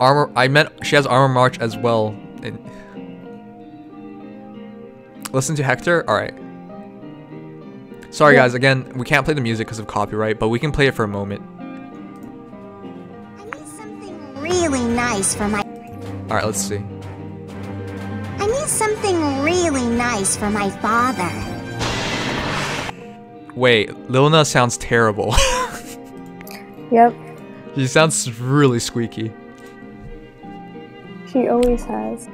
armor. I meant she has armor march as well. And listen to Hector. All right. Sorry guys. Again, we can't play the music because of copyright, but we can play it for a moment. I need something really nice for my. All right. Let's see. I need something really nice for my father. Wait, Lilna sounds terrible. Yep, She sounds really squeaky. she always has.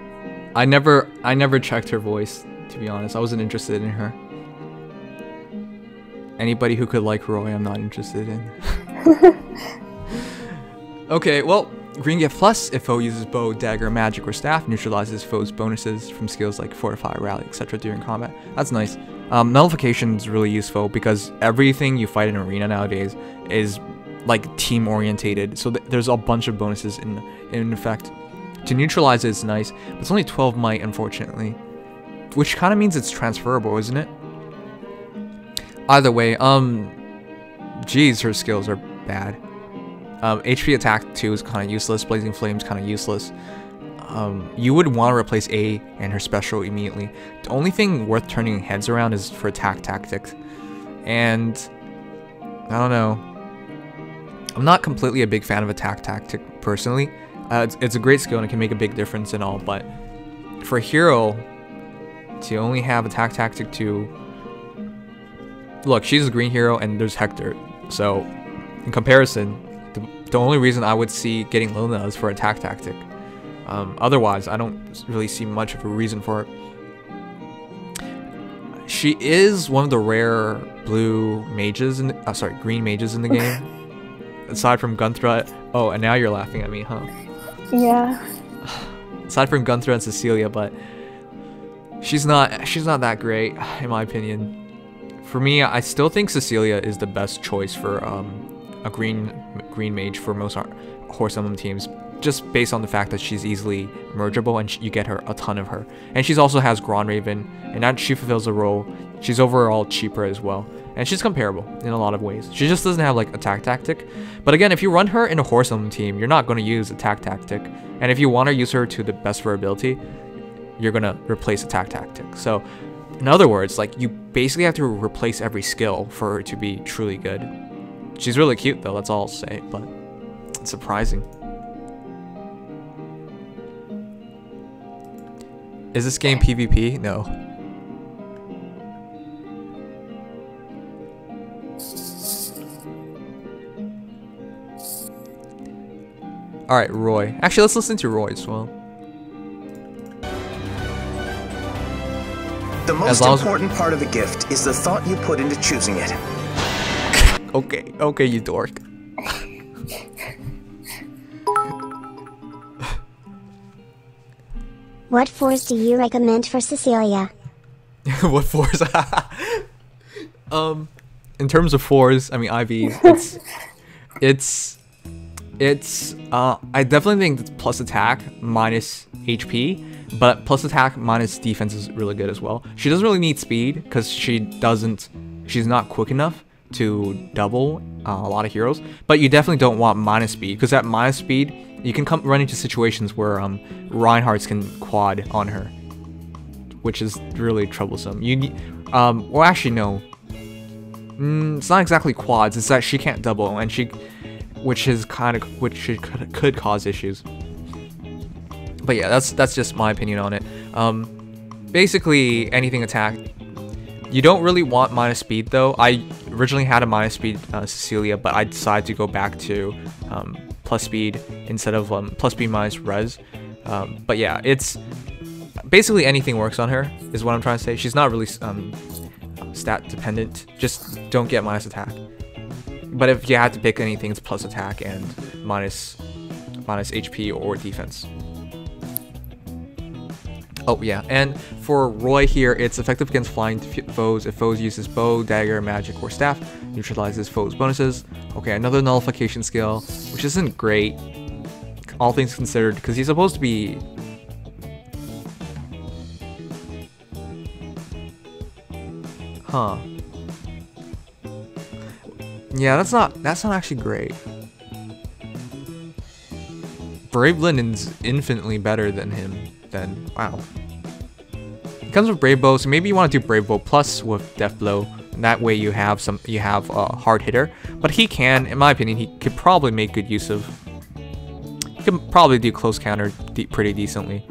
I never checked her voice, to be honest. I wasn't interested in her. Anybody who could like Roy, I'm not interested in. Okay, well, Green Gift Plus, if foe uses bow, dagger, magic, or staff, neutralizes foes' bonuses from skills like Fortify, Rally, etc. during combat. That's nice. Nullification is really useful because everything you fight in Arena nowadays is like team orientated, so there's a bunch of bonuses in effect. To neutralize it is nice, but it's only 12 might, unfortunately, which kind of means it's transferable, isn't it? Either way, geez, her skills are bad. HP attack 2 is kind of useless. Blazing Flame's kind of useless. You would want to replace A and her special immediately. The only thing worth turning heads around is for attack tactics. And I don't know. I'm not completely a big fan of attack tactic personally. It's a great skill and it can make a big difference and all, but for a hero to only have attack tactic 2, look, she's a green hero and there's Hector. So in comparison, the only reason I would see getting Lilna is for attack tactic. Otherwise, I don't really see much of a reason for it. She is one of the rare blue mages in the, green mages in the game. Aside from Gunthra. Oh, and now you're laughing at me, huh? Yeah. Aside from Gunthra and Cecilia, but she's not that great in my opinion. For me, I still think Cecilia is the best choice for a green mage for most Horse Emblem teams, just based on the fact that she's easily mergeable and you get her a ton of her. And she also has Gromraven, and that she fulfills the role. She's overall cheaper as well, and she's comparable in a lot of ways. She just doesn't have like attack tactic. But again, if you run her in a Horse Emblem team, you're not going to use attack tactic. And if you want to use her to the best of her ability, you're going to replace attack tactic. So in other words, like, you basically have to replace every skill for her to be truly good. She's really cute though, that's all I'll say, but it's surprising. Is this game PvP? No. Alright, Roy. Actually, let's listen to Roy as well. The most important part of the gift is the thought you put into choosing it. Okay, you dork. What fours do you recommend for Cecilia? What fours? In terms of fours, I mean IVs, I definitely think it's plus attack minus HP, but plus attack minus defense is really good as well. She doesn't really need speed because she's not quick enough to double a lot of heroes, but you definitely don't want minus speed, because at minus speed you can run into situations where Reinhardt's can quad on her, which is really troublesome. Well, actually no, it's not exactly quads, it's that she can't double, and which could cause issues. But yeah, that's just my opinion on it. Basically anything attack. You don't really want minus speed though. I originally had a minus speed Cecilia, but I decided to go back to plus speed instead of plus speed minus res. But yeah, it's basically anything works on her is what I'm trying to say. She's not really stat dependent. Just don't get minus attack. But if you had to pick anything, it's plus attack and minus HP or defense. Oh yeah, and for Roy here, it's effective against flying foes if foes uses bow, dagger, magic, or staff. Neutralizes foes' bonuses. Okay, another nullification skill, which isn't great, all things considered, because he's supposed to be... Huh. Yeah, that's not actually great. Brave Lin is infinitely better than him. Then wow. It comes with Brave Bow, so maybe you want to do Brave Bow plus with Death Blow. And that way you have a hard hitter. But he can, in my opinion, he could probably make good use of. He could probably do close counter pretty decently.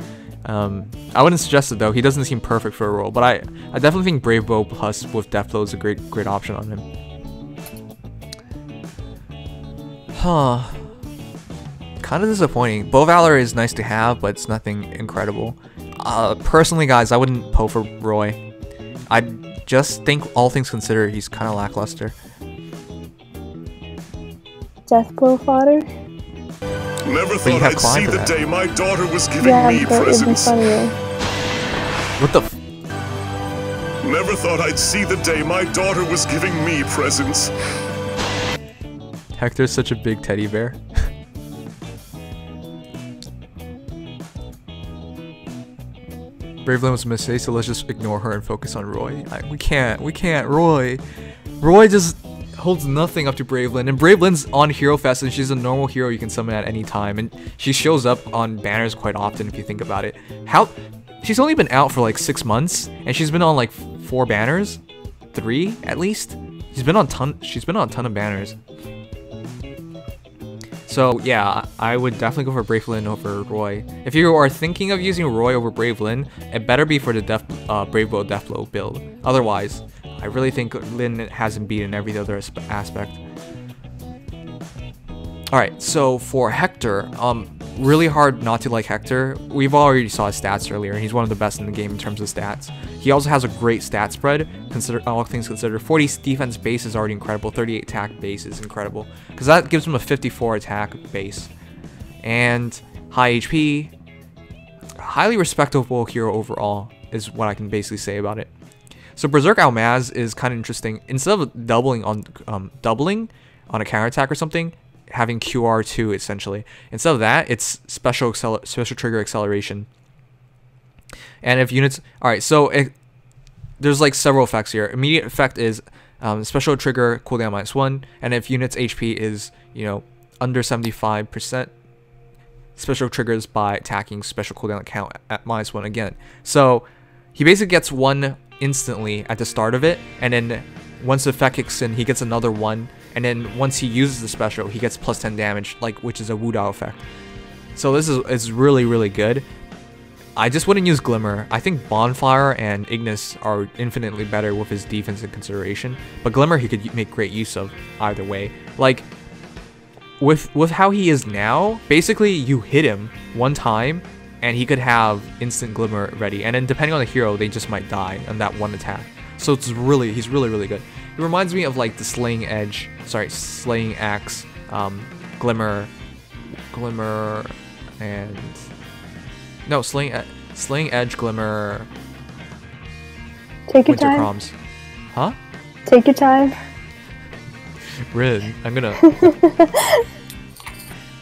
I wouldn't suggest it though. He doesn't seem perfect for a role, but I definitely think Brave Bow plus with Death Blow is a great option on him. Huh. Kind of disappointing. Bow Valor is nice to have, but it's nothing incredible. Personally, guys, I wouldn't pull for Roy. I just think, all things considered, he's kind of lackluster. Death Blow fodder? Never thought I'd see the day my daughter was giving me but presents. What the f— Never thought I'd see the day my daughter was giving me presents. Hector's such a big teddy bear. Brave Lin was a mistake, so let's just ignore her and focus on Roy. We can't, Roy. Roy just holds nothing up to Brave Lin, and Brave Lin's on Hero Fest, and she's a normal hero you can summon at any time, and she shows up on banners quite often if you think about it. She's only been out for like 6 months, and she's been on like 4 banners, 3 at least. She's been on a ton of banners. So yeah, I would definitely go for Brave Lin over Roy. If you are thinking of using Roy over Brave Lin, it better be for the Brave Bow Death Blow build. Otherwise, I really think Lin has him beat in every other aspect. Alright, so for Hector, really hard not to like Hector. We've already saw his stats earlier, and he's one of the best in the game in terms of stats. He also has a great stat spread, all things considered. 40 defense base is already incredible, 38 attack base is incredible, because that gives him a 54 attack base. And high HP, highly respectable hero overall, is what I can basically say about it. So Berserk Almaz is kind of interesting. Instead of doubling on a counterattack or something, having QR2 essentially. Instead of that, it's special trigger acceleration. And if units, alright, so there's like several effects here. Immediate effect is special trigger cooldown -1, and if units HP is, you know, under 75%, special triggers by attacking special cooldown count at -1 again. So he basically gets 1 instantly at the start of it, and then once the effect kicks in, he gets another 1, and then once he uses the special, he gets plus 10 damage, which is a Wudao effect. So this is really good. I just wouldn't use Glimmer. I think Bonfire and Ignis are infinitely better with his defense in consideration, but Glimmer he could make great use of either way. Like with how he is now, basically you hit him 1 time and he could have instant Glimmer ready, and then depending on the hero, they just might die on that 1 attack. So he's really good. It reminds me of like the Slaying Axe, Glimmer, and no, Slaying Edge, Glimmer, Take your Winter time. Chroms. Huh? Take your time. Rin, I'm gonna.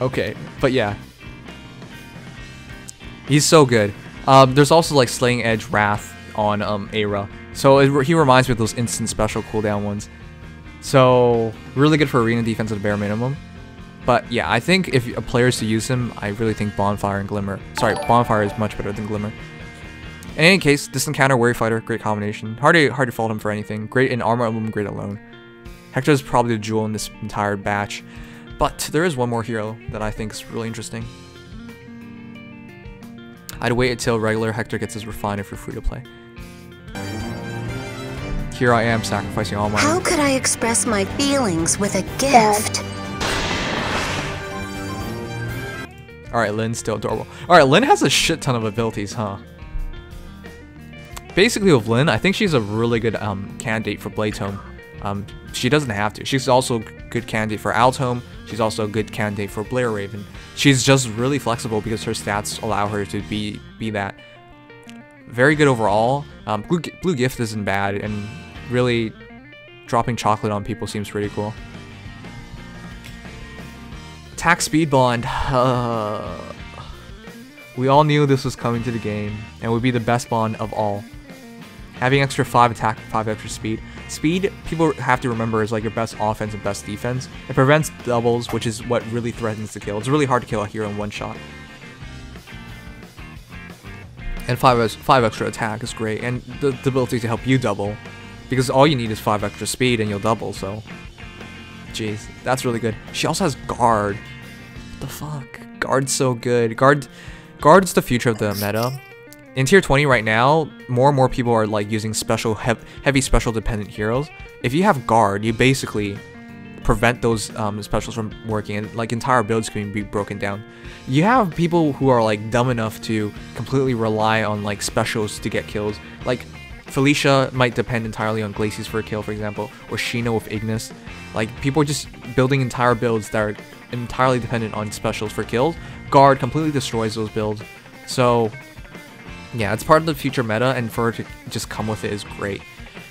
Okay, but yeah. He's so good. There's also like Slaying Edge Wrath on Aira. So he reminds me of those instant special cooldown ones. So really good for arena defense at a bare minimum. But yeah, I think if a player is to use him, I really think Bonfire and Glimmer. Sorry, Bonfire is much better than Glimmer. In any case, Distant Counter, Wary Fighter, great combination. Hard to fault him for anything. Great in Armor Emblem, great alone. Hector is probably the jewel in this entire batch. But there is one more hero that I think is really interesting. I'd wait until regular Hector gets his Refiner for free to play. Here I am sacrificing all my... How could I express my feelings with a gift? Alright, Lin's still adorable. Alright, Lin has a shit ton of abilities, huh? Basically with Lin, I think she's a really good candidate for Blade Tome. She doesn't have to. She's also a good candidate for Altom. She's also a good candidate for Blair Raven. She's just really flexible because her stats allow her to be that. Very good overall. Blue Gift isn't bad, and really dropping chocolate on people seems pretty cool. Attack Speed Bond. We all knew this was coming to the game and would be the best bond of all. Having extra 5 attack, 5 extra speed. Speed, people have to remember, is like your best offense and best defense. It prevents doubles, which is what really threatens to kill. It's really hard to kill a hero in one shot. And 5 extra attack is great, and the ability to help you double, because all you need is 5 extra speed and you'll double, so... Jeez, that's really good. She also has Guard. What the fuck? Guard's so good. Guard's the future of the meta. In tier 20 right now, more and more people are like using heavy special dependent heroes. If you have Guard, you basically prevent those specials from working, and like entire builds can be broken down. You have people who are like dumb enough to completely rely on like specials to get kills. Like Felicia might depend entirely on Glacius for a kill, for example, or Sheena with Ignis. Like people are just building entire builds that are entirely dependent on specials for kills. Guard completely destroys those builds. So yeah, it's part of the future meta, and for her to just come with it is great.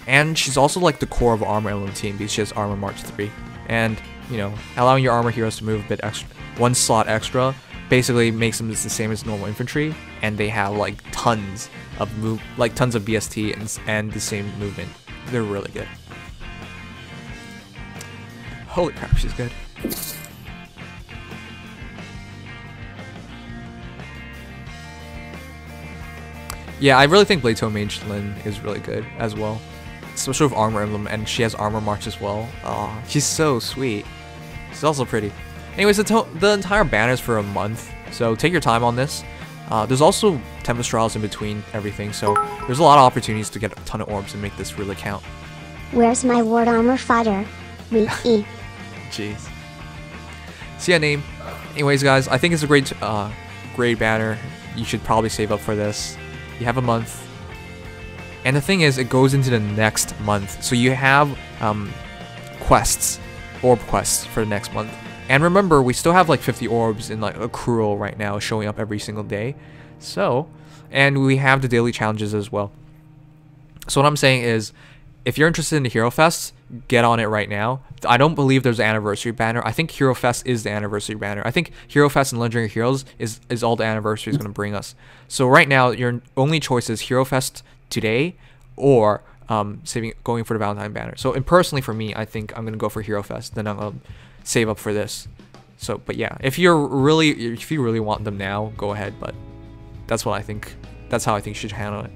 And she's also like the core of Armor Emblem team because she has Armor March 3. And, you know, allowing your armor heroes to move a bit extra, 1 slot extra, basically makes them the same as normal infantry, and they have like tons of BST and the same movement. They're really good. Holy crap, she's good. Yeah, I really think Bladetoe Mage Lyn is really good as well. Especially with Armor Emblem, and she has Armor March as well. Oh, she's so sweet. She's also pretty. Anyways, the entire banner is for a month, so take your time on this. There's also Tempest Trials in between everything, so there's a lot of opportunities to get a ton of orbs and make this really count. Where's my Ward Armor fighter? E. Jeez. See ya, name. Anyways, guys, I think it's a great banner. You should probably save up for this. You have a month. And the thing is, it goes into the next month. So you have quests, orb quests for the next month. And remember, we still have like 50 orbs in like accrual right now, showing up every single day. So, and we have the daily challenges as well. So what I'm saying is, if you're interested in the Hero Fest, get on it right now. I don't believe there's an anniversary banner. I think Hero Fest is the anniversary banner. I think Hero Fest and Legendary Heroes is all the anniversary is going to bring us. So right now, your only choice is Hero Fest today or going for the Valentine banner. So, and personally for me, I think I'm going to go for Hero Fest. Then I'm going to save up for this. So, but yeah, if you really want them now, go ahead. But that's what I think. That's how I think you should handle it.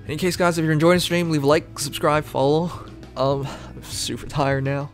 In any case, guys, if you're enjoying the stream, leave a like, subscribe, follow. I'm super tired now.